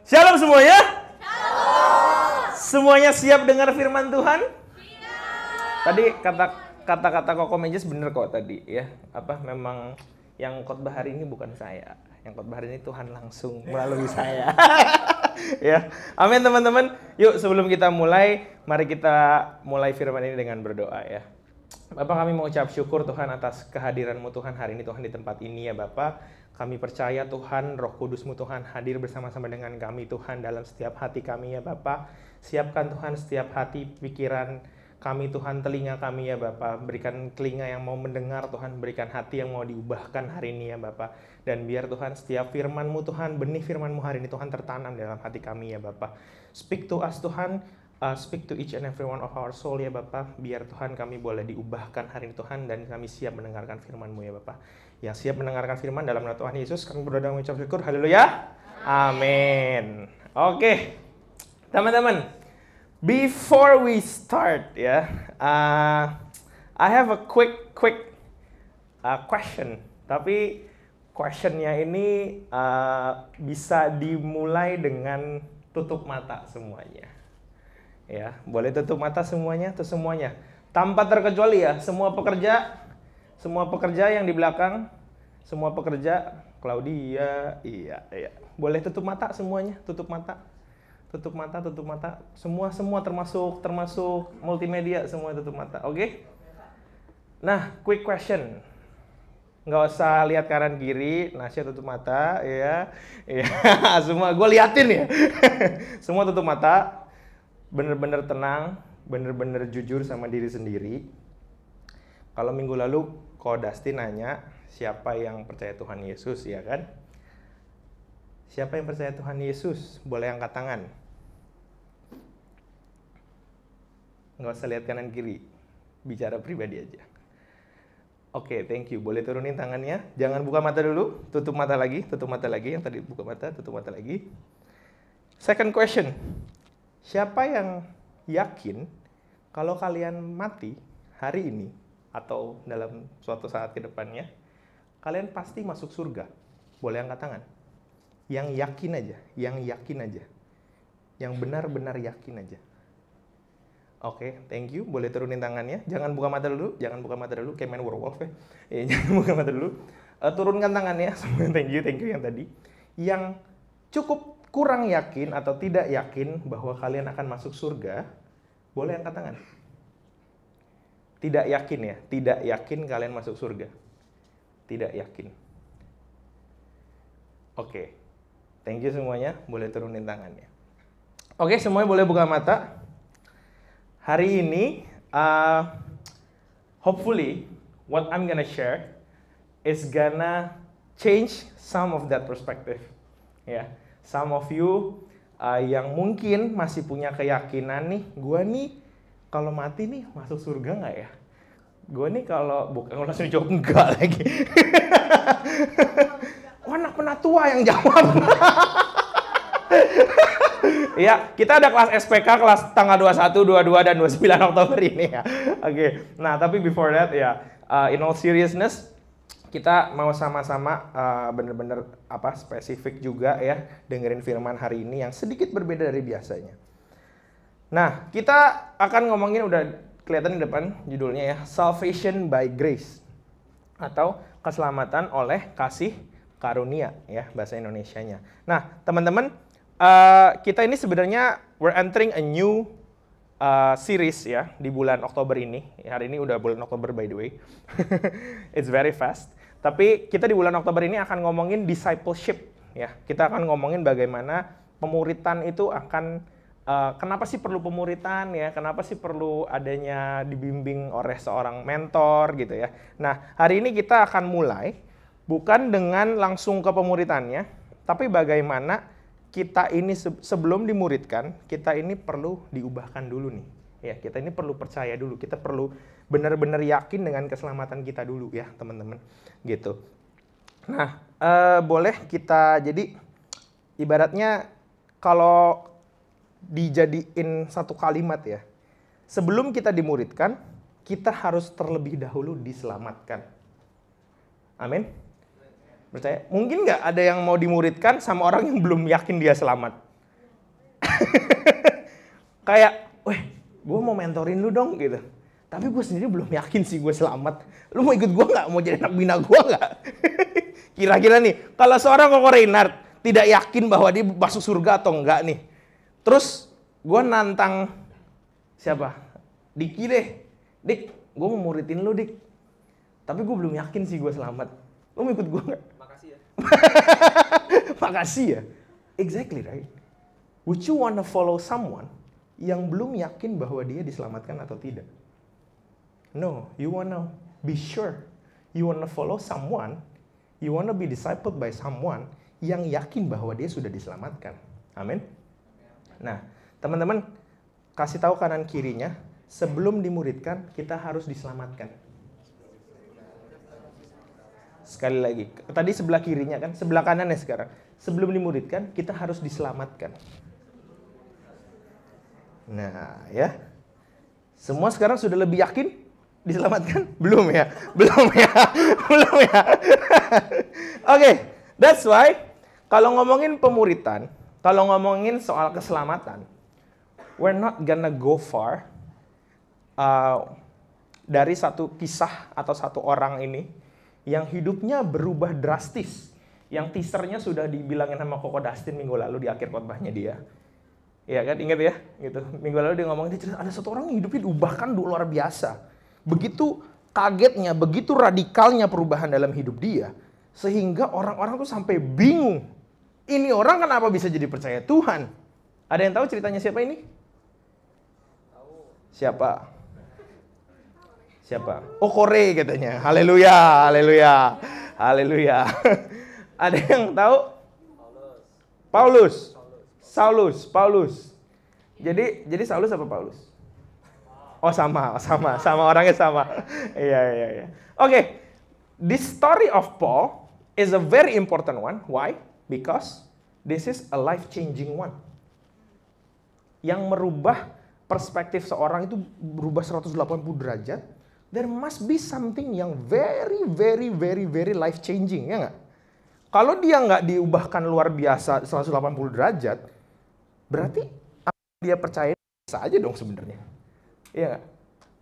Shalom semuanya. Shalom. Semuanya siap dengar firman Tuhan? Siap. Tadi kata-kata Koko Mejes bener kok tadi ya. Memang yang khotbah hari ini bukan saya. Yang khotbah hari ini Tuhan langsung melalui saya. Ya. Amin teman-teman. Yuk sebelum kita mulai, mari kita mulai firman ini dengan berdoa ya. Bapak, kami mengucap syukur Tuhan atas kehadiran-Mu Tuhan hari ini Tuhan di tempat ini ya Bapak. Kami percaya Tuhan, Roh Kudus-Mu Tuhan hadir bersama-sama dengan kami Tuhan dalam setiap hati kami ya Bapak. Siapkan Tuhan setiap hati, pikiran kami Tuhan, telinga kami ya Bapak. Berikan telinga yang mau mendengar Tuhan, berikan hati yang mau diubahkan hari ini ya Bapak. Dan biar Tuhan setiap firman-Mu Tuhan, benih firman-Mu hari ini Tuhan tertanam dalam hati kami ya Bapak. Speak to us Tuhan, speak to each and every one of our soul ya Bapak. Biar Tuhan kami boleh diubahkan hari ini Tuhan, dan kami siap mendengarkan firman-Mu ya Bapak. Yang siap mendengarkan firman dalam nama Tuhan Yesus, kami berdoa dan mengucap syukur. Haleluya. Amin. Oke. Teman-teman, before we start ya, I have a quick question. Tapi questionnya ini bisa dimulai dengan tutup mata semuanya. Ya, boleh tutup mata semuanya, tanpa terkecuali ya, semua pekerja yang di belakang, semua pekerja, Claudia, iya, boleh tutup mata semuanya, tutup mata, semua termasuk multimedia, semua tutup mata, oke? Nah, quick question, nggak usah lihat kanan kiri, Nasya tutup mata, ya, semua gue liatin ya, semua tutup mata, bener-bener tenang, bener-bener jujur sama diri sendiri. Kalau minggu lalu Ko Dusty nanya siapa yang percaya Tuhan Yesus, ya kan? Siapa yang percaya Tuhan Yesus? Boleh angkat tangan. Nggak usah lihat kanan kiri, bicara pribadi aja. Oke, thank you. Boleh turunin tangannya. Jangan buka mata dulu, tutup mata lagi. Yang tadi buka mata, tutup mata lagi. Second question, siapa yang yakin kalau kalian mati hari ini atau dalam suatu saat ke depannya, kalian pasti masuk surga? Boleh angkat tangan. Yang yakin aja. Yang benar-benar yakin aja. Oke, thank you. Boleh turunin tangannya. Jangan buka mata dulu, kayak main werewolf ya. Jangan buka mata dulu. Turunkan tangannya. Thank you yang tadi. Yang cukup kurang yakin atau tidak yakin bahwa kalian akan masuk surga, boleh angkat tangan. Tidak yakin ya, tidak yakin kalian masuk surga. Tidak yakin. Oke. Thank you semuanya, boleh turunin tangannya. Oke, semuanya boleh buka mata. Hari ini, hopefully, what I'm gonna share is gonna change some of that perspective. Ya, some of you yang mungkin masih punya keyakinan nih, gue nih kalau mati nih masuk surga nggak ya? Gue nih kalau bukan langsung jawab enggak lagi. Anak penatua yang jawab. Ya, kita ada kelas SPK kelas tanggal 21, 22 dan 29 Oktober ini ya. Oke. Nah, tapi before that ya, in all seriousness, kita mau sama-sama bener-bener spesifik juga ya, dengerin firman hari ini yang sedikit berbeda dari biasanya. Nah, kita akan ngomongin, udah kelihatan di depan judulnya ya, Salvation by Grace, atau keselamatan oleh kasih karunia ya, bahasa Indonesianya. Nah, teman-teman, kita ini sebenarnya we're entering a new series ya di bulan Oktober ini. Hari ini udah bulan Oktober by the way. It's very fast. Tapi kita di bulan Oktober ini akan ngomongin discipleship ya. Kita akan ngomongin bagaimana pemuritan itu akan kenapa sih perlu pemuritan ya? Kenapa sih perlu adanya dibimbing oleh seorang mentor gitu ya? Nah, hari ini kita akan mulai bukan dengan langsung ke pemuritannya, tapi bagaimana kita ini sebelum dimuridkan, kita ini perlu diubahkan dulu nih. Ya, kita ini perlu percaya dulu. Kita perlu benar-benar yakin dengan keselamatan kita dulu ya, teman-teman. Gitu. Nah, boleh kita jadi ibaratnya kalau dijadiin satu kalimat ya. Sebelum kita dimuridkan, kita harus terlebih dahulu diselamatkan. Amin. Percaya? Mungkin nggak ada yang mau dimuridkan sama orang yang belum yakin dia selamat? Kayak, weh, gue mau mentorin lu dong gitu. Tapi gue sendiri belum yakin sih gue selamat. Lu mau ikut gue nggak? Mau jadi anak bina gue nggak? Kira-kira nih, kalau seorang Koko Reinhardt tidak yakin bahwa dia masuk surga atau enggak nih. Terus gue nantang siapa? Diki deh. Dik, gue mau muridin lu, Dik. Tapi gue belum yakin sih gue selamat. Lu mau ikut gue nggak? Makasih ya. Makasih ya. Exactly right. Would you wanna follow someone yang belum yakin bahwa dia diselamatkan atau tidak? No, you wanna be sure. You wanna follow someone, you wanna be discipled by someone yang yakin bahwa dia sudah diselamatkan. Amin. Nah, teman-teman kasih tahu kanan kirinya, sebelum dimuridkan kita harus diselamatkan. Sekali lagi, tadi sebelah kirinya kan, sebelah kanannya sekarang. Sebelum dimuridkan kita harus diselamatkan. Nah, ya. Semua sekarang sudah lebih yakin diselamatkan? Belum ya? Belum ya? Belum ya? Oke, that's why kalau ngomongin pemuritan, kalau ngomongin soal keselamatan, we're not gonna go far dari satu kisah atau satu orang ini yang hidupnya berubah drastis. Yang teasernya sudah dibilangin sama Koko Dustin minggu lalu di akhir khotbahnya dia. Iya kan, ingat ya? Gitu. Minggu lalu dia ngomongin, dia cerita, ada satu orang yang hidupnya diubahkan luar biasa. Begitu kagetnya, begitu radikalnya perubahan dalam hidup dia, sehingga orang-orang tuh sampai bingung. Ini orang kenapa bisa jadi percaya Tuhan? Ada yang tahu ceritanya siapa ini? Siapa? Siapa? Oh, Kore katanya. Haleluya, haleluya, haleluya. Ada yang tahu? Paulus. Saulus. Jadi Saulus apa Paulus? Oh, sama orangnya sama. Iya. Oke. This story of Paul is a very important one. Why? Because this is a life-changing one. Yang merubah perspektif seorang itu berubah 180 derajat. There must be something yang very life-changing, ya nggak? Kalau dia nggak diubahkan luar biasa 180 derajat, berarti apa yang dia percaya biasa aja dong sebenarnya. Iya nggak?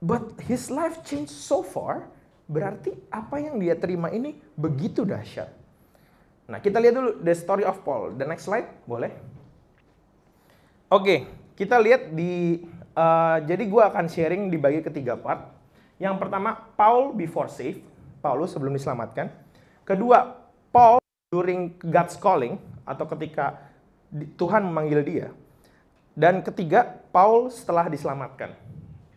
But his life changed so far, berarti apa yang dia terima ini begitu dahsyat. Nah, kita lihat dulu the story of Paul. The next slide, boleh? Oke, kita lihat di, jadi gue akan sharing dibagi ke 3 part. Yang pertama, Paul before saved, Paulus sebelum diselamatkan. Kedua, Paul during God's calling, atau ketika Tuhan memanggil dia. Dan ketiga, Paul setelah diselamatkan.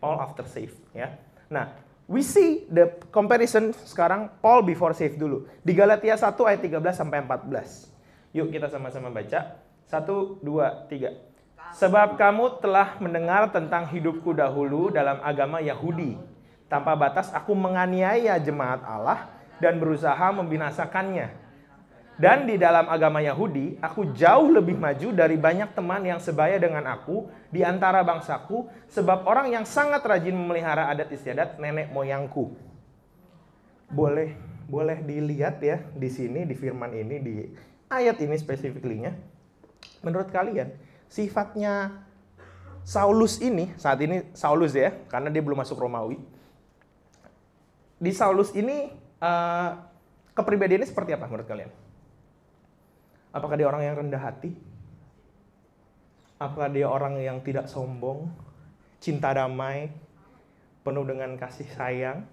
Paul after saved, ya. Nah, we see the comparison sekarang Paul before saved dulu. Di Galatia 1 ayat 13 sampai 14. Yuk kita sama-sama baca. 1, 2, 3. Sebab kamu telah mendengar tentang hidupku dahulu dalam agama Yahudi. Tanpa batas aku menganiaya jemaat Allah dan berusaha membinasakannya. Dan di dalam agama Yahudi, aku jauh lebih maju dari banyak teman yang sebaya dengan aku di antara bangsaku, sebab orang yang sangat rajin memelihara adat istiadat nenek moyangku. Boleh dilihat ya di sini, di firman ini, di ayat ini spesifiknya. Menurut kalian, sifatnya Saulus ini, saat ini Saulus ya, karena dia belum masuk Romawi. Di Saulus ini, kepribadiannya seperti apa menurut kalian? Apakah dia orang yang rendah hati? Apakah dia orang yang tidak sombong, cinta damai, penuh dengan kasih sayang?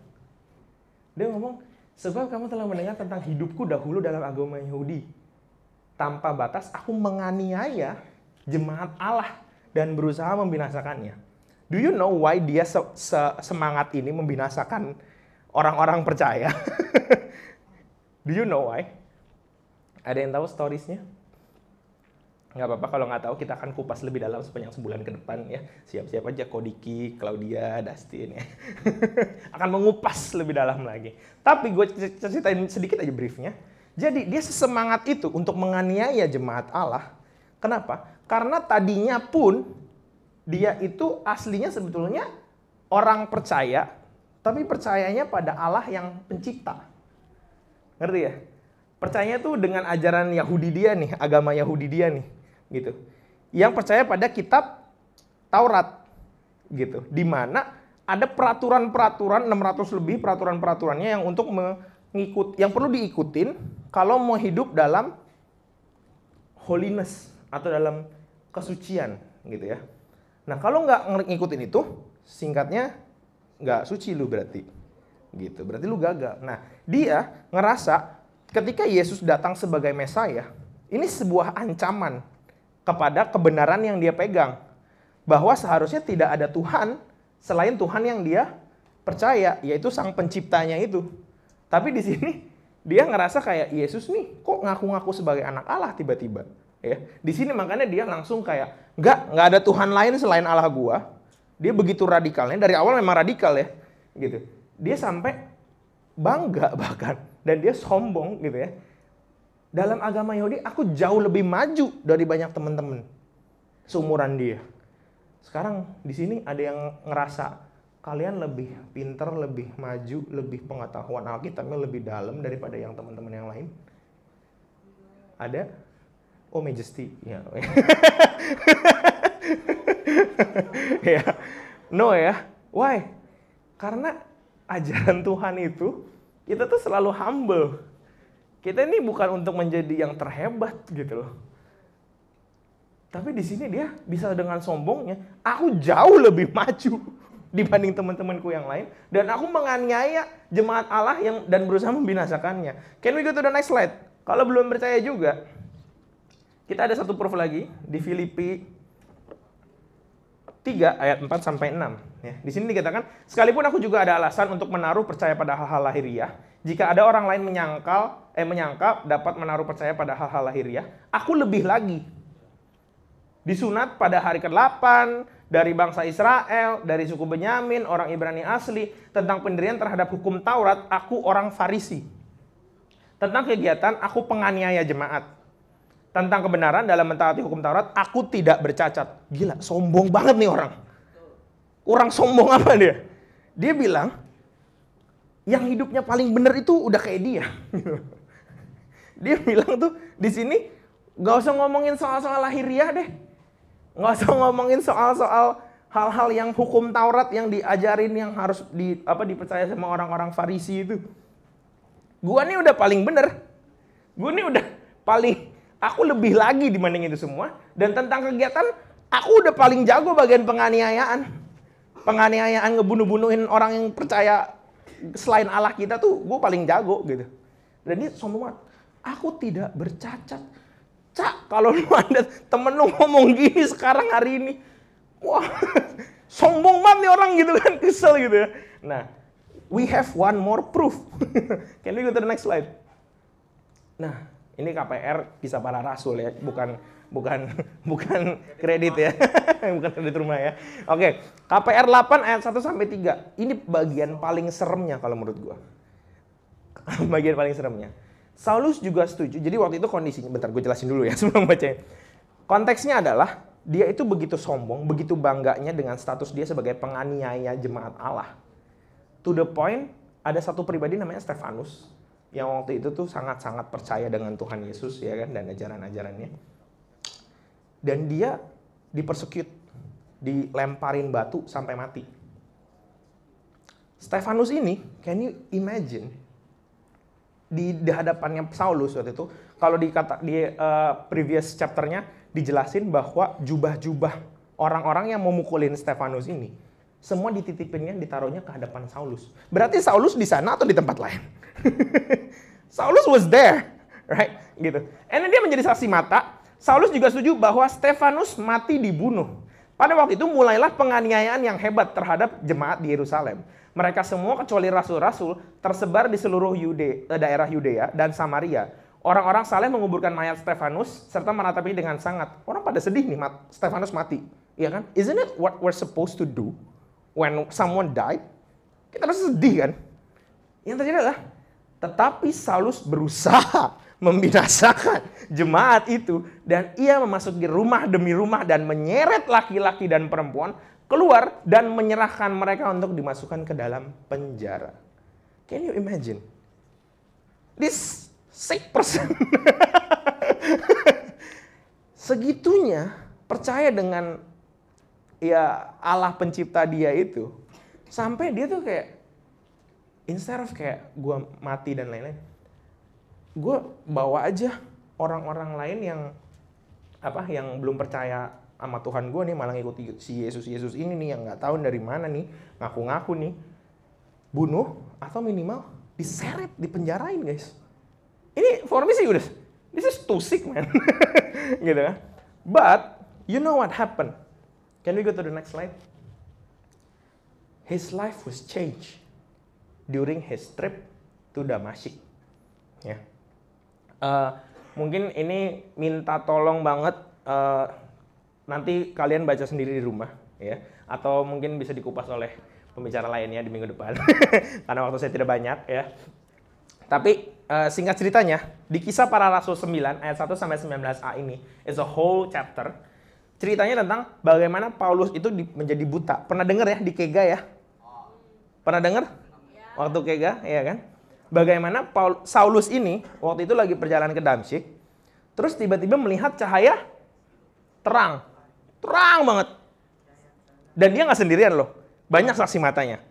Dia ngomong, sebab kamu telah mendengar tentang hidupku dahulu dalam agama Yahudi. Tanpa batas aku menganiaya jemaat Allah dan berusaha membinasakannya. Do you know why dia semangat ini membinasakan orang-orang percaya? Do you know why? Ada yang tahu storiesnya? Nggak apa-apa kalau nggak tahu, kita akan kupas lebih dalam sepanjang sebulan ke depan ya. Siap-siap aja Kodiki, Claudia, Dustin ya. Akan mengupas lebih dalam lagi. Tapi gue ceritain sedikit aja briefnya. Jadi dia sesemangat itu untuk menganiaya jemaat Allah. Kenapa? Karena tadinya pun dia itu aslinya sebetulnya orang percaya, tapi percayanya pada Allah yang pencipta. Ngerti ya? Percayanya tuh dengan ajaran Yahudi dia nih, agama Yahudi dia nih, gitu. yang percaya pada kitab Taurat gitu. Di mana ada peraturan-peraturan 600 lebih peraturan-peraturannya yang untuk yang perlu diikutin kalau mau hidup dalam holiness atau dalam kesucian gitu ya. Nah, kalau nggak ngikutin itu, singkatnya nggak suci lu berarti. Gitu. Berarti lu gagal. Nah, dia ngerasa ketika Yesus datang sebagai Mesaya, ini sebuah ancaman kepada kebenaran yang dia pegang. Bahwa seharusnya tidak ada Tuhan selain Tuhan yang dia percaya, yaitu Sang Penciptanya itu. Tapi di sini dia ngerasa kayak Yesus nih kok ngaku-ngaku sebagai anak Allah tiba-tiba. Ya, di sini makanya dia langsung kayak nggak ada Tuhan lain selain Allah gua. Dia begitu radikalnya, dari awal memang radikal ya, gitu. Dia sampai bangga bahkan dan dia sombong gitu ya. Dalam agama Yahudi aku jauh lebih maju dari banyak teman-teman seumuran dia. Sekarang di sini ada yang ngerasa kalian lebih pinter, lebih maju, lebih pengetahuan Alkitabnya lebih dalam daripada yang teman-teman yang lain. Ada? Oh, Majesty. Ya. Ya. No ya. Why? Karena ajaran Tuhan itu kita tuh selalu humble. Kita ini bukan untuk menjadi yang terhebat gitu loh. Tapi di sini dia bisa dengan sombongnya, aku jauh lebih maju dibanding teman-temanku yang lain dan aku menganiaya jemaat Allah dan berusaha membinasakannya. Can we go to the next slide? Kalau belum percaya juga, kita ada satu proof lagi di Filipi 3 ayat 4 sampai 6 ya. Di sini dikatakan, sekalipun aku juga ada alasan untuk menaruh percaya pada hal-hal lahiriah, jika ada orang lain menyangka dapat menaruh percaya pada hal-hal lahiriah, aku lebih lagi. Disunat pada hari ke-8 dari bangsa Israel, dari suku Benyamin, orang Ibrani asli, tentang pendirian terhadap hukum Taurat, aku orang Farisi. Tentang kegiatan, aku penganiaya jemaat. Tentang kebenaran dalam mentaati hukum Taurat, aku tidak bercacat. Gila, sombong banget nih orang. Orang sombong apa dia? Dia bilang, yang hidupnya paling benar itu udah kayak dia. Dia bilang tuh, di sini gak usah ngomongin soal-soal lahiriah deh. Nggak usah ngomongin soal-soal hal-hal yang hukum Taurat yang diajarin yang harus dipercaya sama orang-orang Farisi itu. Gua nih udah paling bener. Gua nih udah paling, aku lebih lagi dibanding itu semua. Dan tentang kegiatan, aku udah paling jago bagian penganiayaan. Penganiayaan ngebunuh-bunuhin orang yang percaya selain Allah kita tuh gue paling jago gitu. Dan dia sombong banget. Aku tidak bercacat. Cak, kalau lu ada temen lu ngomong gini sekarang hari ini, wah, sombong banget nih orang gitu kan, kesel gitu ya. Nah, we have one more proof. Can we go to the next slide? Nah, ini KPR kisah para rasul ya, bukan kredit ya, bukan kredit rumah ya. Oke, KPR 8 ayat 1 sampai 3. Ini bagian paling seremnya kalau menurut gua. Bagian paling seremnya. Saulus juga setuju. Jadi waktu itu kondisinya, bentar gue jelasin dulu ya sebelum baca. Konteksnya adalah dia itu begitu sombong, begitu bangganya dengan status dia sebagai penganiaya jemaat Allah. To the point, ada satu pribadi namanya Stefanus yang waktu itu tuh sangat-sangat percaya dengan Tuhan Yesus ya kan, dan ajaran-ajarannya. Dan dia dipersecute, dilemparin batu sampai mati. Stefanus ini, can you imagine? Di hadapannya Saulus waktu itu, kalau di previous chapternya dijelasin bahwa jubah-jubah orang-orang yang mau mukulin Stefanus ini, semua dititipinnya, ditaruhnya ke hadapan Saulus. Berarti Saulus di sana atau di tempat lain? Saulus was there, right? Gitu. And dia menjadi saksi mata. Saulus juga setuju bahwa Stefanus mati dibunuh. Pada waktu itu mulailah penganiayaan yang hebat terhadap jemaat di Yerusalem. Mereka semua kecuali rasul-rasul tersebar di seluruh daerah Yudea dan Samaria. Orang-orang saleh menguburkan mayat Stefanus serta meratapi dengan sangat. Orang pada sedih nih, Stefanus mati. Iya kan? Isn't it what we're supposed to do when someone died? Kita harus sedih kan? Yang terjadi adalah, tetapi Saulus berusaha membinasakan jemaat itu dan ia memasuki rumah demi rumah dan menyeret laki-laki dan perempuan keluar dan menyerahkan mereka untuk dimasukkan ke dalam penjara. Can you imagine? This sick person. Segitunya percaya dengan ya Allah pencipta dia itu, sampai dia tuh kayak instead of kayak gue mati dan lain-lain, gue bawa aja orang-orang lain yang belum percaya sama Tuhan gue nih, malah ngikuti si Yesus ini nih yang nggak tahu dari mana nih, ngaku-ngaku nih, bunuh atau minimal diseret, dipenjarain guys. Ini for me sih udah, this is too sick man. Gitu kan. But you know what happened? Can we go to the next slide? His life was changed during his trip to Damascus. Ya. Mungkin ini minta tolong banget, nanti kalian baca sendiri di rumah, ya. Atau mungkin bisa dikupas oleh pembicara lainnya di minggu depan, karena waktu saya tidak banyak, ya. Tapi singkat ceritanya, di Kisah Para Rasul 9 ayat 1 sampai 19a ini is a whole chapter. Ceritanya tentang bagaimana Paulus itu menjadi buta. Pernah dengar ya di Kega ya? Pernah dengar? Waktu Kega, ya kan? Bagaimana Saulus ini waktu itu lagi perjalanan ke Damsyik, terus tiba-tiba melihat cahaya terang banget. Dan dia nggak sendirian loh, banyak saksi matanya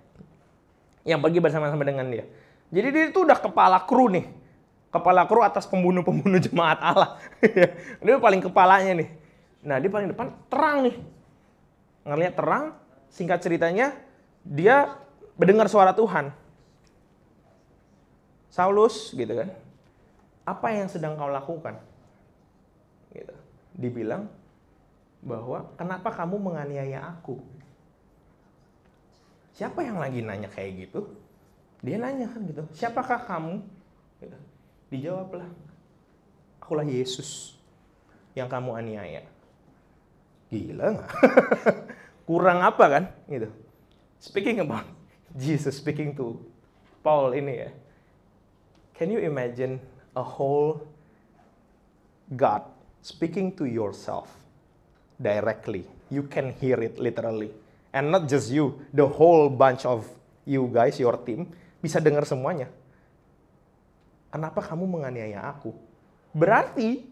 yang pergi bersama-sama dengan dia. Jadi dia itu udah kepala kru nih, kepala kru atas pembunuh-pembunuh jemaat Allah. Dia paling kepalanya nih. Nah dia paling depan terang nih, ngelihat terang. Singkat ceritanya dia mendengar suara Tuhan. Saulus, gitu kan, apa yang sedang kau lakukan? Gitu. Dibilang bahwa kenapa kamu menganiaya aku? Siapa yang lagi nanya kayak gitu? Dia nanya kan gitu, siapakah kamu? Gitu. Dijawablah, akulah Yesus yang kamu aniaya. Gila nggak? Kurang apa kan? Gitu. Speaking about Jesus speaking to Paul ini ya. Can you imagine a whole God speaking to yourself directly? You can hear it literally. And not just you, the whole bunch of you guys, your team, bisa dengar semuanya. Kenapa kamu menganiaya aku? Berarti,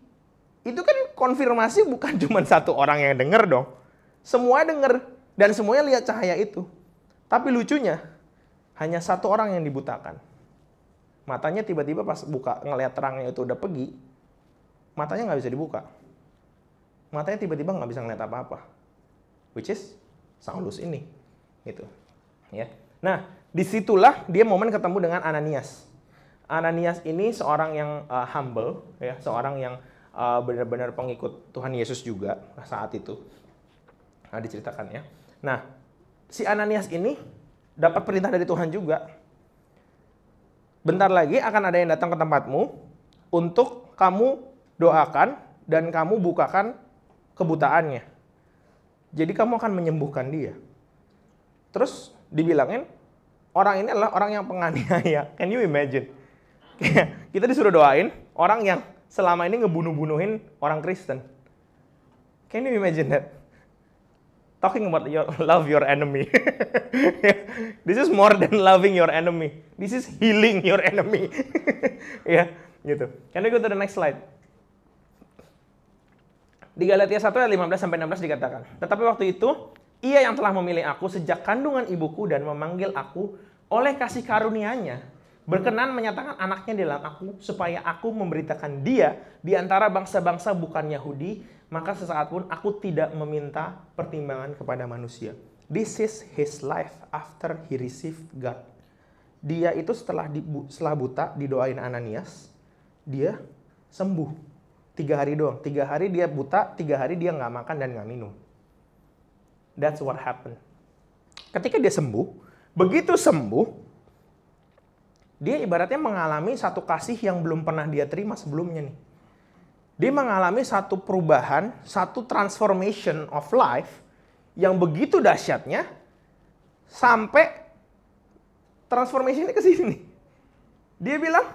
itu kan konfirmasi bukan cuma satu orang yang dengar dong. Semua dengar, dan semuanya lihat cahaya itu. Tapi lucunya, hanya satu orang yang dibutakan. Matanya tiba-tiba pas buka, ngelihat terangnya itu udah pergi, matanya nggak bisa dibuka. Matanya tiba-tiba nggak bisa ngelihat apa-apa. Which is Saulus ini. Gitu. Ya. Nah, disitulah dia momen ketemu dengan Ananias. Ananias ini seorang yang humble, ya, seorang yang benar-benar pengikut Tuhan Yesus juga saat itu. Nah, diceritakan ya. Nah, si Ananias ini dapat perintah dari Tuhan juga. Bentar lagi akan ada yang datang ke tempatmu untuk kamu doakan dan kamu bukakan kebutaannya. Jadi kamu akan menyembuhkan dia. Terus dibilangin, orang ini adalah orang yang penganiaya. Can you imagine? Kita disuruh doain orang yang selama ini ngebunuh-bunuhin orang Kristen. Can you imagine that? Talking about love your enemy. This is more than loving your enemy. This is healing your enemy. Ya, gitu. Can we go to the next slide? Di Galatia 1 ayat 15-16 dikatakan, tetapi waktu itu, ia yang telah memilih aku sejak kandungan ibuku dan memanggil aku oleh kasih karunia-Nya, berkenan menyatakan anaknya di dalam aku, supaya aku memberitakan dia di antara bangsa-bangsa bukan Yahudi, maka sesaat pun aku tidak meminta pertimbangan kepada manusia. This is his life after he received God. Dia itu setelah buta didoain Ananias, dia sembuh. 3 hari doang. 3 hari dia buta, 3 hari dia nggak makan dan nggak minum. That's what happened. Ketika dia sembuh, begitu sembuh, dia ibaratnya mengalami satu kasih yang belum pernah dia terima sebelumnya nih. Dia mengalami satu perubahan, satu transformation of life yang begitu dahsyatnya sampai transformation-nya ke sini. Dia bilang,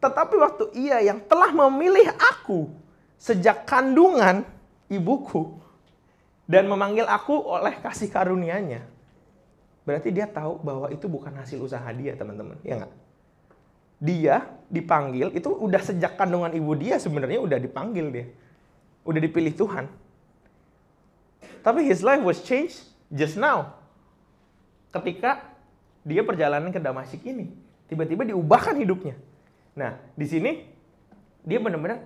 tetapi waktu ia yang telah memilih aku sejak kandungan ibuku dan memanggil aku oleh kasih karunia-Nya. Berarti dia tahu bahwa itu bukan hasil usaha dia, teman-teman. Ya nggak? Dia dipanggil, itu udah sejak kandungan ibu dia sebenarnya udah dipanggil dia. udah dipilih Tuhan. Tapi his life was changed just now. Ketika dia perjalanan ke Damaskus ini, tiba-tiba diubahkan hidupnya. Nah, di sini dia benar-benar,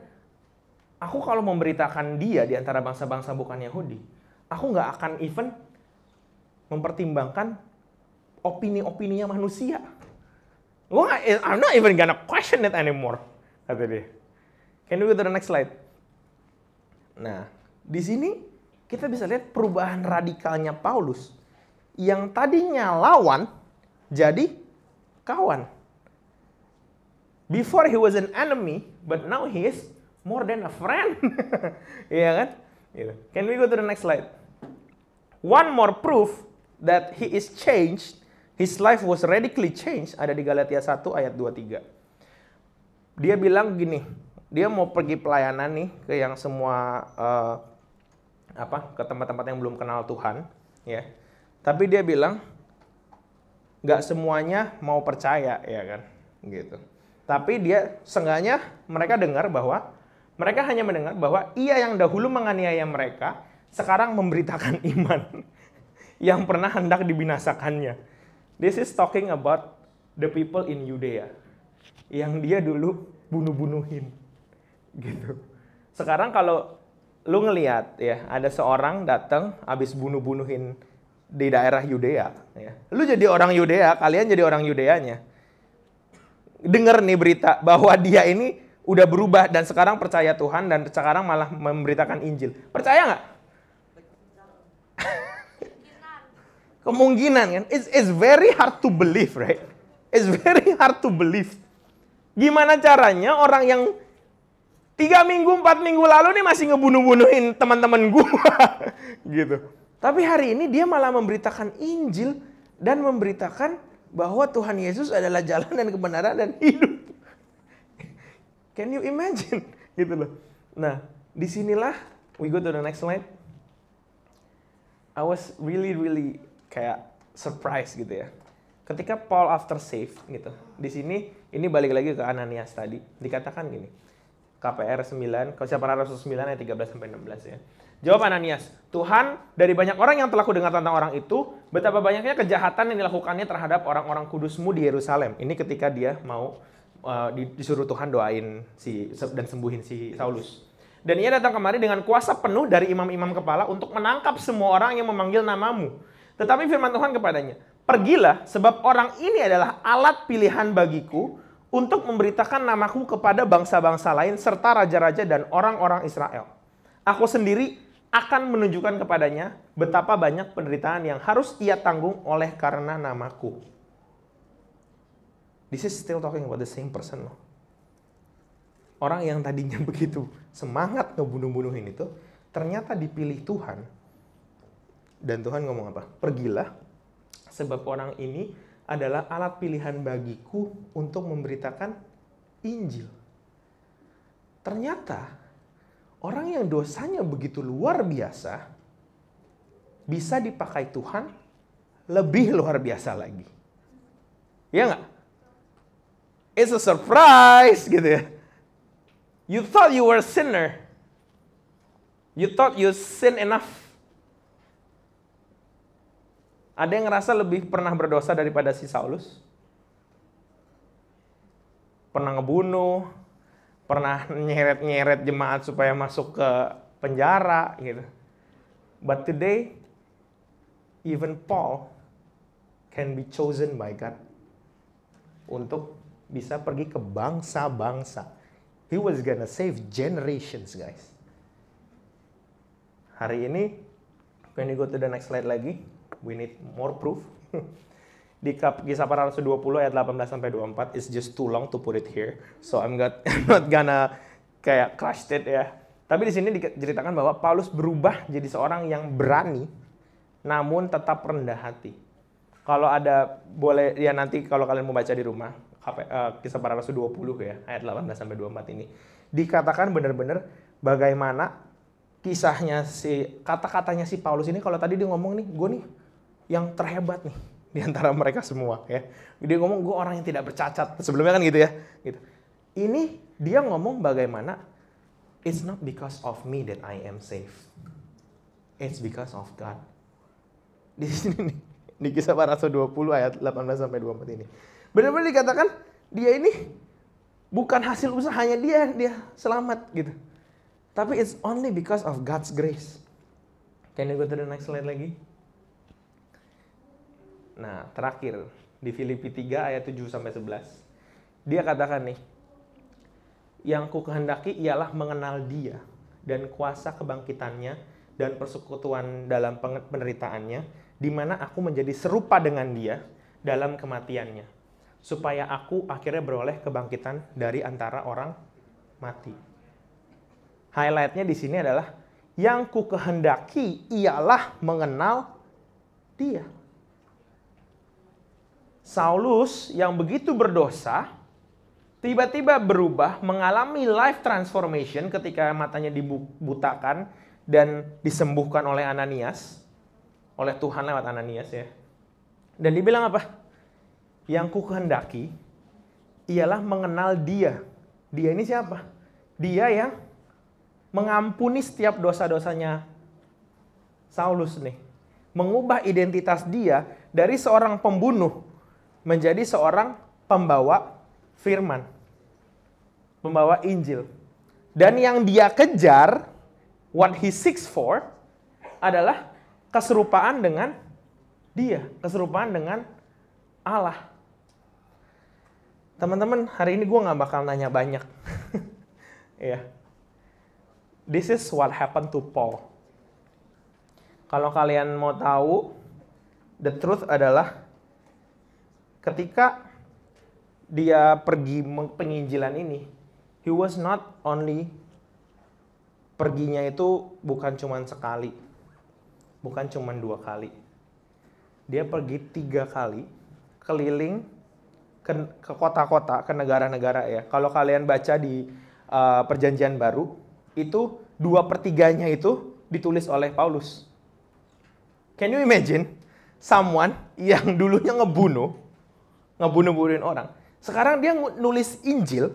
aku kalau memberitakan dia di antara bangsa-bangsa bukan Yahudi, aku nggak akan even mempertimbangkan opini-opininya manusia. I'm not even gonna question it anymore, kata dia. Can we go to the next slide? Nah, di sini kita bisa lihat perubahan radikalnya Paulus. Yang tadinya lawan, jadi kawan. Before he was an enemy, but now he is more than a friend. Iya kan? Can we go to the next slide? One more proof that he is changed, his life was radically changed, ada di Galatia 1 ayat 23. Dia bilang gini, dia mau pergi pelayanan nih ke yang semua ke tempat-tempat yang belum kenal Tuhan, ya. Tapi dia bilang nggak semuanya mau percaya, ya kan, gitu. Tapi dia seenggaknya mereka hanya mendengar bahwa ia yang dahulu menganiaya mereka sekarang memberitakan iman yang pernah hendak dibinasakannya. This is talking about the people in Judea yang dia dulu bunuh-bunuhin, gitu. Sekarang kalau lu ngelihat ya, ada seorang datang habis bunuh-bunuhin di daerah Yudea, ya. Lu jadi orang Yudea, kalian jadi orang Yudeanya. Dengar nih berita bahwa dia ini udah berubah dan sekarang percaya Tuhan dan sekarang malah memberitakan Injil. Percaya nggak? Kemungkinan kan? It's very hard to believe, right? It's very hard to believe. Gimana caranya orang yang 3 minggu, 4 minggu lalu nih masih ngebunuh-bunuhin teman-teman gua, gitu. Tapi hari ini dia malah memberitakan Injil dan memberitakan bahwa Tuhan Yesus adalah jalan dan kebenaran dan hidup. Can you imagine? Gitu loh. Nah, disinilah, we go to the next slide. I was really kayak surprise gitu ya. Ketika Paul after save gitu. Di sini, ini balik lagi ke Ananias tadi. Dikatakan gini. KPR 9, Kesabaran Rasul 9 ayat 13-16 ya. Jawab Ananias, Tuhan, dari banyak orang yang telah kudengar tentang orang itu, betapa banyaknya kejahatan yang dilakukannya terhadap orang-orang kudus-Mu di Yerusalem. Ini ketika dia mau disuruh Tuhan doain dan sembuhin si Saulus. Dan ia datang kemari dengan kuasa penuh dari imam-imam kepala untuk menangkap semua orang yang memanggil nama-Mu. Tetapi firman Tuhan kepadanya, pergilah sebab orang ini adalah alat pilihan bagiku untuk memberitakan namaku kepada bangsa-bangsa lain serta raja-raja dan orang-orang Israel. Aku sendiri akan menunjukkan kepadanya betapa banyak penderitaan yang harus ia tanggung oleh karena namaku. This is still talking about the same person loh. Orang yang tadinya begitu semangat ngebunuh-bunuhin itu, ternyata dipilih Tuhan. Dan Tuhan ngomong apa? Pergilah, sebab orang ini adalah alat pilihan bagiku untuk memberitakan Injil. Ternyata, orang yang dosanya begitu luar biasa, bisa dipakai Tuhan lebih luar biasa lagi. Ya nggak? It's a surprise gitu ya. You thought you were a sinner. You thought you sin enough. Ada yang ngerasa lebih pernah berdosa daripada si Saulus? Pernah ngebunuh, pernah nyeret-nyeret jemaat supaya masuk ke penjara gitu. But today, even Paul can be chosen by God untuk bisa pergi ke bangsa-bangsa. He was gonna save generations, guys. Hari ini, when you go to the next slide lagi, we need more proof. Di Kisah Para Rasul 20 ayat 18-24, it's just too long to put it here. So I'm not gonna kayak crush it ya. Tapi di sini diceritakan bahwa Paulus berubah jadi seorang yang berani, namun tetap rendah hati. Kalau ada, boleh ya nanti kalau kalian mau baca di rumah, Kisah Para Rasul 20 ya, ayat 18-24 ini. Dikatakan benar-benar bagaimana kisahnya kata-katanya si Paulus ini, kalau tadi dia ngomong nih, gue nih yang terhebat nih di antara mereka semua ya. Dia ngomong gue orang yang tidak bercacat. Sebelumnya kan gitu ya. Gitu. Ini dia ngomong bagaimana It's not because of me that I am saved. It's because of God. Di sini nih, di Kisah Para Rasul 20 ayat 18 sampai 24 ini. Benar-benar dikatakan dia ini bukan hasil usahanya dia selamat gitu. Tapi it's only because of God's grace. Can you go to the next slide lagi? Nah, terakhir di Filipi 3 ayat 7 sampai 11. Dia katakan nih, yang ku kehendaki ialah mengenal Dia dan kuasa kebangkitannya dan persekutuan dalam penderitaannya, di mana aku menjadi serupa dengan Dia dalam kematiannya, supaya aku akhirnya beroleh kebangkitan dari antara orang mati. Highlight-nya di sini adalah yang ku kehendaki ialah mengenal Dia. Saulus yang begitu berdosa tiba-tiba berubah, mengalami life transformation ketika matanya dibutakan dan disembuhkan oleh Ananias, oleh Tuhan lewat Ananias ya. Dan dibilang apa? Yang ku kehendaki ialah mengenal Dia. Dia ini siapa? Dia yang mengampuni setiap dosa-dosanya Saulus nih. Mengubah identitas dia dari seorang pembunuh menjadi seorang pembawa firman, membawa Injil. Dan yang dia kejar, what he seeks for, adalah keserupaan dengan Dia, keserupaan dengan Allah. Teman-teman, hari ini gue gak bakal nanya banyak. Ya. This is what happened to Paul. Kalau kalian mau tahu, the truth adalah ketika dia pergi penginjilan ini, he was not only perginya itu bukan cuma sekali, bukan cuma 2 kali. Dia pergi 3 kali keliling ke kota-kota, ke negara-negara ya. Kalau kalian baca di Perjanjian Baru, itu 2/3-nya itu ditulis oleh Paulus. Can you imagine someone yang dulunya ngebunuh-bunuhin orang, sekarang dia nulis Injil.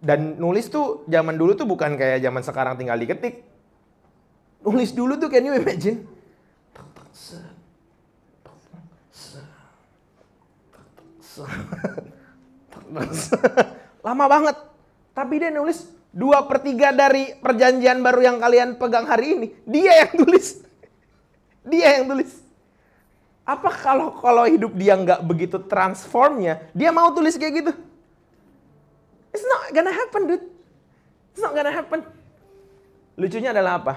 Dan nulis tuh zaman dulu tuh bukan kayak zaman sekarang tinggal diketik. Nulis dulu tuh, can you imagine? Lama banget. Tapi dia nulis 2/3 dari Perjanjian Baru yang kalian pegang hari ini. Dia yang tulis. Dia yang tulis. Apa kalau hidup dia nggak begitu transformnya, dia mau tulis kayak gitu? It's not gonna happen, dude. It's not gonna happen. Lucunya adalah apa?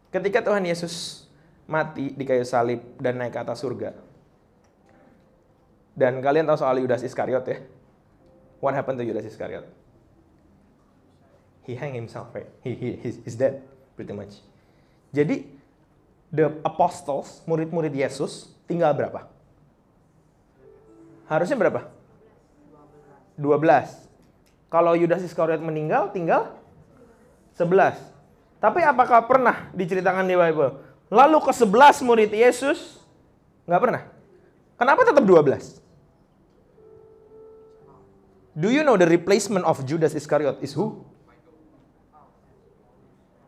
Ketika Tuhan Yesus mati di kayu salib dan naik ke atas surga. Dan kalian tahu soal Yudas Iskariot ya? What happened to Yudas Iskariot? He hang himself, right? He's dead, pretty much. Jadi, the apostles, murid-murid Yesus, tinggal berapa? Harusnya berapa? 12. Kalau Yudas Iskariot meninggal, tinggal 11. Tapi apakah pernah diceritakan di Bible? Lalu ke-11 murid Yesus, nggak pernah. Kenapa tetap 12? Do you know the replacement of Judas Iskariot is who?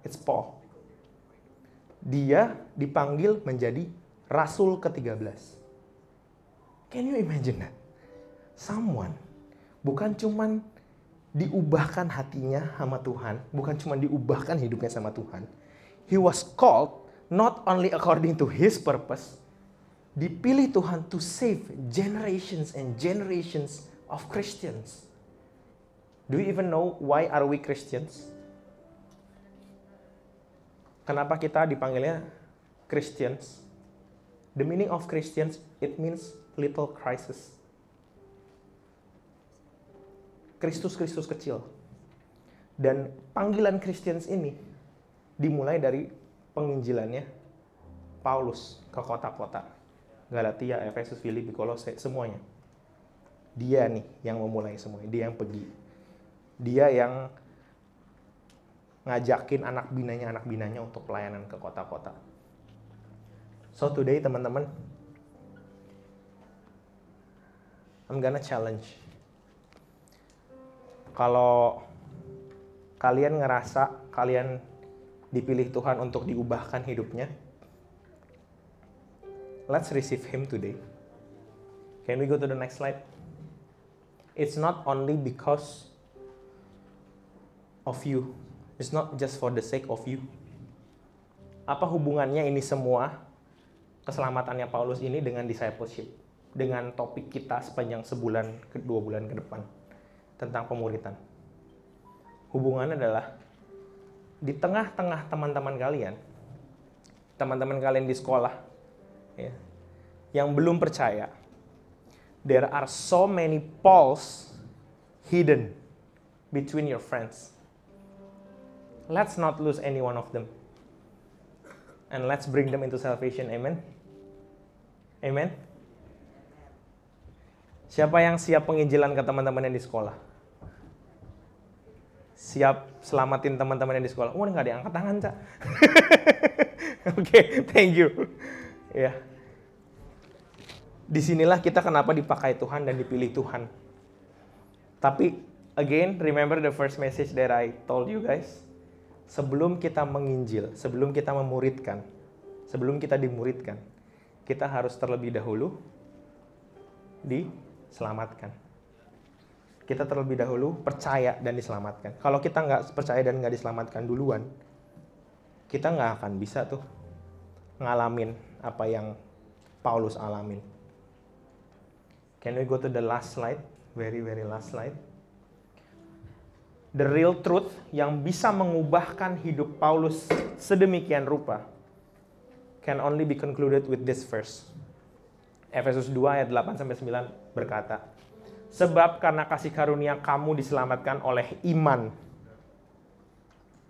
It's Paul. Dia dipanggil menjadi Rasul ke-13. Can you imagine that? Someone bukan cuman diubahkan hatinya sama Tuhan, bukan cuma diubahkan hidupnya sama Tuhan. He was called not only according to his purpose, dipilih Tuhan to save generations and generations of Christians. Do you even know why are we Christians? Kenapa kita dipanggilnya Christians? The meaning of Christians, it means little crisis. Kristus kecil. Dan panggilan Christians ini dimulai dari penginjilannya Paulus ke kota-kota. Galatia, Efesus, Filipi, Kolose, semuanya. Dia nih yang memulai semuanya, dia yang pergi. Dia yang ngajakin anak binanya untuk pelayanan ke kota-kota. So today teman-teman, I'm gonna challenge. Kalau kalian ngerasa kalian dipilih Tuhan untuk diubahkan hidupnya, let's receive Him today. Can we go to the next slide? It's not only because of you. It's not just for the sake of you. Apa hubungannya ini semua, keselamatannya Paulus ini dengan discipleship, dengan topik kita sepanjang sebulan ke 2 bulan ke depan tentang pemuritan? Hubungannya adalah di tengah-tengah teman-teman kalian di sekolah, ya, yang belum percaya, there are so many Pauls hidden between your friends. Let's not lose any one of them. And let's bring them into salvation. Amen? Amen? Siapa yang siap penginjilan ke teman-teman yang di sekolah? Siap selamatin teman-teman yang di sekolah? Nggak diangkat tangan, Cak. Oke, thank you. Ya. Disinilah kita kenapa dipakai Tuhan dan dipilih Tuhan. Tapi, again, remember the first message that I told you guys. Sebelum kita menginjil, sebelum kita memuridkan, sebelum kita dimuridkan, kita harus terlebih dahulu diselamatkan. Kita terlebih dahulu percaya dan diselamatkan. Kalau kita nggak percaya dan nggak diselamatkan duluan, kita nggak akan bisa tuh ngalamin apa yang Paulus alamin. Can we go to the last slide? Very, very last slide. The real truth yang bisa mengubahkan hidup Paulus sedemikian rupa can only be concluded with this verse. Efesus 2 ayat 8-9 berkata, sebab karena kasih karunia kamu diselamatkan oleh iman.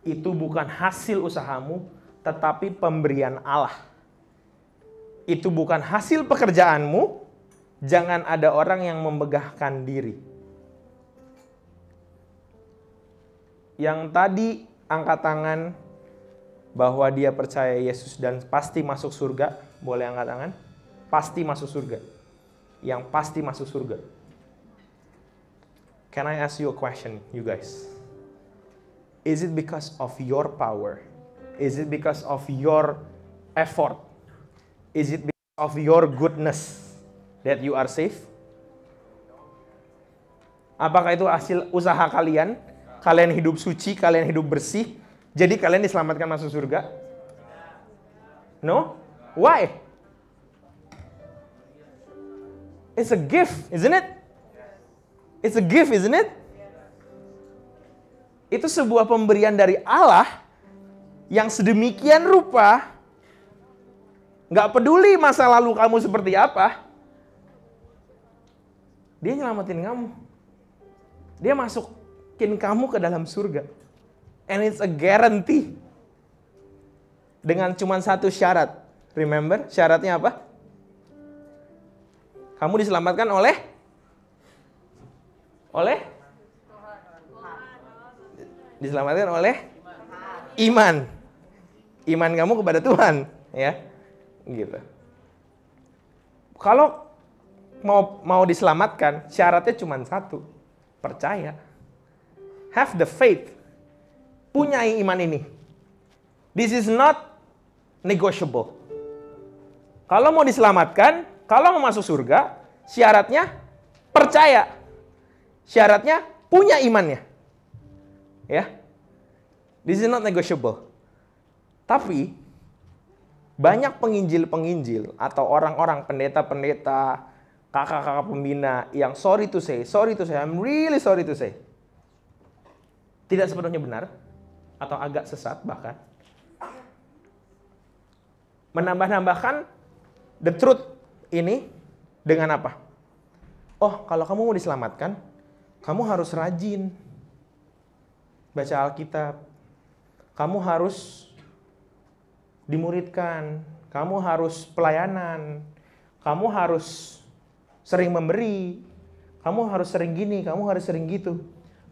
Itu bukan hasil usahamu, tetapi pemberian Allah. Itu bukan hasil pekerjaanmu, jangan ada orang yang membegahkan diri. Yang tadi angkat tangan bahwa dia percaya Yesus dan pasti masuk surga, boleh angkat tangan? Pasti masuk surga. Yang pasti masuk surga. Can I ask you a question, you guys? Is it because of your power? Is it because of your effort? Is it because of your goodness that you are saved? Apakah itu hasil usaha kalian? Kalian hidup suci, kalian hidup bersih, jadi kalian diselamatkan masuk surga? No? Why? It's a gift, isn't it? It's a gift, isn't it? Itu sebuah pemberian dari Allah yang sedemikian rupa, nggak peduli masa lalu kamu seperti apa, Dia nyelamatin kamu. Dia masukin kamu ke dalam surga. And it's a guarantee. Dengan cuma satu syarat. Remember, syaratnya apa? Kamu diselamatkan oleh diselamatkan oleh iman. Iman kamu kepada Tuhan, ya. Gitu. Kalau mau diselamatkan, syaratnya cuma satu. Percaya. Have the faith. Punyai iman ini. This is not negotiable. Kalau mau diselamatkan, kalau mau masuk surga, syaratnya percaya. Syaratnya punya imannya. Ya. This is not negotiable. Tapi banyak penginjil-penginjil atau orang-orang pendeta-pendeta, kakak-kakak pembina yang sorry to say, I'm really sorry to say, tidak sepenuhnya benar atau agak sesat bahkan, menambah-nambahkan the truth ini dengan apa? Oh, kalau kamu mau diselamatkan, kamu harus rajin baca Alkitab, kamu harus dimuridkan, kamu harus pelayanan, kamu harus sering memberi, kamu harus sering gini, kamu harus sering gitu.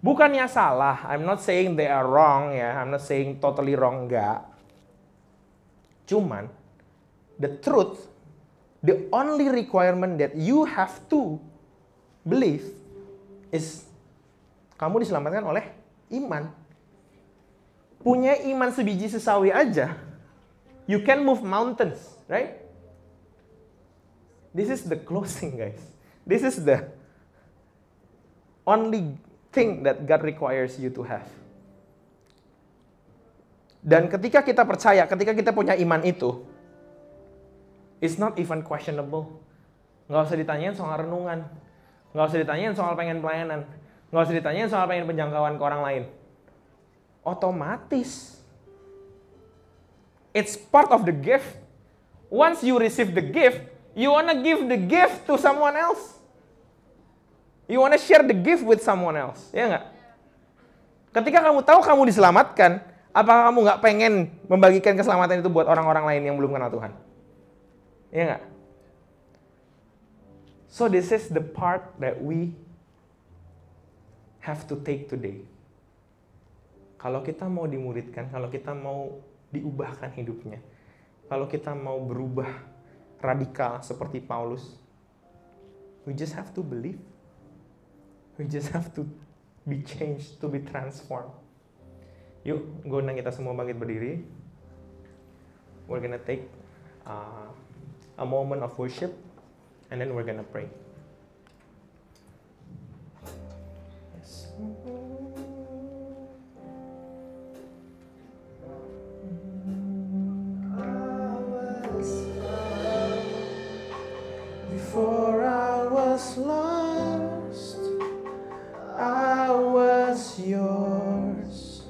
Bukannya salah, I'm not saying they are wrong ya, I'm not saying totally wrong, enggak. Cuman, the truth, the only requirement that you have to believe is kamu diselamatkan oleh iman. punya iman sebiji sesawi aja, you can move mountains, right? This is the closing, guys. This is the only thing that God requires you to have. Dan ketika kita percaya, ketika kita punya iman itu, it's not even questionable. Nggak usah ditanyain soal renungan. Nggak usah ditanyain soal pengen pelayanan. Nggak usah ditanyain soal pengen penjangkauan ke orang lain. Otomatis. It's part of the gift. Once you receive the gift, you wanna give the gift to someone else. You wanna share the gift with someone else. Ya nggak? Ketika kamu tahu kamu diselamatkan, apakah kamu nggak pengen membagikan keselamatan itu buat orang-orang lain yang belum kenal Tuhan? Ya nggak? So this is the part that we have to take today. Kalau kita mau dimuridkan, kalau kita mau diubahkan hidupnya, kalau kita mau berubah radikal seperti Paulus, we just have to believe. We just have to be changed, to be transformed. Yuk, gue undang kita semua bangkit berdiri. We're gonna take a moment of worship, and then we're gonna pray. Yes. Before I was lost, I was yours.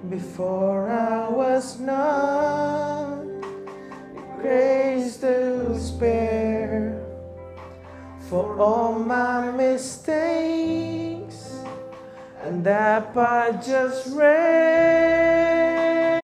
Before I was not, grace to spare for all my mistakes, and that I just ran.